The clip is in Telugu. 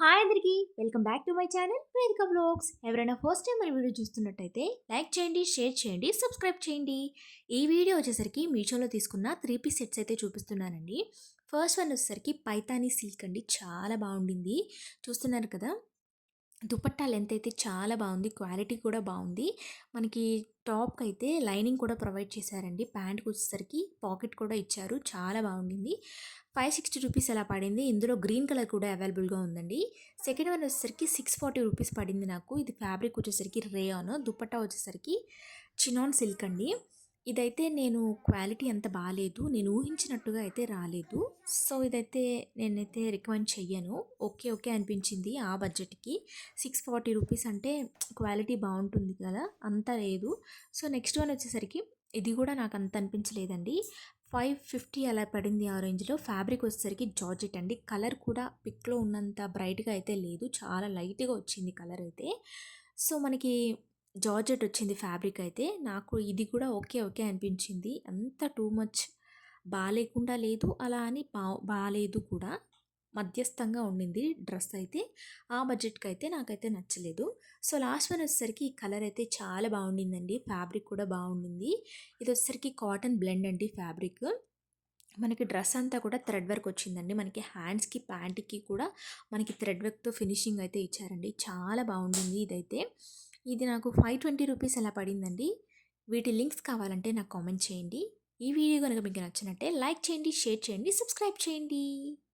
హాయ్ అందరికీ welcome back to my channel వేదిక వ్లాగ్స్. ఎవరైనా ఫస్ట్ టైం మన వీడియో చూస్తున్నట్టయితే లైక్ చేయండి, షేర్ చేయండి, సబ్స్క్రైబ్ చేయండి. ఈ వీడియో వచ్చేసరికి మీషోలో తీసుకున్న 3 పీస్ సెట్స్ అయితే చూపిస్తున్నానండి. ఫస్ట్ వన్ వచ్చేసరికి పైతానీ సిల్క్ అండి, చాలా బాగుండింది. చూస్తున్నారు కదా, దుపట్టా లెంత్ అయితే చాలా బాగుంది, క్వాలిటీ కూడా బాగుంది. మనకి టాప్కి అయితే లైనింగ్ కూడా ప్రొవైడ్ చేశారండి. ప్యాంట్కి వచ్చేసరికి పాకెట్ కూడా ఇచ్చారు, చాలా బాగుండింది. 560 రూపీస్ అలా పడింది. ఇందులో గ్రీన్ కలర్ కూడా అవైలబుల్గా ఉందండి. సెకండ్ వన్ వచ్చేసరికి 640 రూపీస్ పడింది నాకు. ఇది ఫ్యాబ్రిక్ వచ్చేసరికి రేయాన్, దుపట్టా వచ్చేసరికి చినాన్ సిల్క్ అండి. ఇదైతే నేను క్వాలిటీ అంత బాగాలేదు, నేను ఊహించినట్టుగా అయితే రాలేదు. సో ఇదైతే నేనైతే రికమెండ్ చెయ్యను. ఓకే ఓకే అనిపించింది ఆ బడ్జెట్కి. 640 రూపీస్ అంటే క్వాలిటీ బాగుంటుంది కదా, అంత లేదు. సో నెక్స్ట్ వన్ వచ్చేసరికి ఇది కూడా నాకు అంత అనిపించలేదండి. 550 అలా పడింది ఆ రేంజ్లో. ఫ్యాబ్రిక్ వచ్చేసరికి జార్జెట్ అండి. కలర్ కూడా పిక్లో ఉన్నంత బ్రైట్గా అయితే లేదు, చాలా లైట్గా వచ్చింది కలర్ అయితే. సో మనకి జార్జెట్ వచ్చింది ఫ్యాబ్రిక్ అయితే. నాకు ఇది కూడా ఓకే ఓకే అనిపించింది. అంత టూ మచ్ బాగాలేకుండా లేదు, అలా అని బాగాలేదు కూడా, మధ్యస్థంగా ఉండింది డ్రెస్ అయితే. ఆ బడ్జెట్కి అయితే నాకైతే నచ్చలేదు. సో లాస్ట్ వన్ వచ్చేసరికి ఈ కలర్ అయితే చాలా బాగుండిందండి, ఫ్యాబ్రిక్ కూడా బాగుండింది. ఇది వచ్చేసరికి కాటన్ బ్లెండ్ అండి ఫ్యాబ్రిక్. మనకి డ్రెస్ అంతా కూడా థ్రెడ్ వర్క్ వచ్చిందండి. మనకి హ్యాండ్స్కి ప్యాంట్కి కూడా మనకి థ్రెడ్ వర్క్తో ఫినిషింగ్ అయితే ఇచ్చారండి, చాలా బాగుండింది ఇదైతే. ఇది నాకు 520 రూపీస్ అలా పడిందండి. వీటి లింక్స్ కావాలంటే నాకు కామెంట్ చేయండి. ఈ వీడియో కనుక మీకు నచ్చినట్టే లైక్ చేయండి, షేర్ చేయండి, సబ్స్క్రైబ్ చేయండి.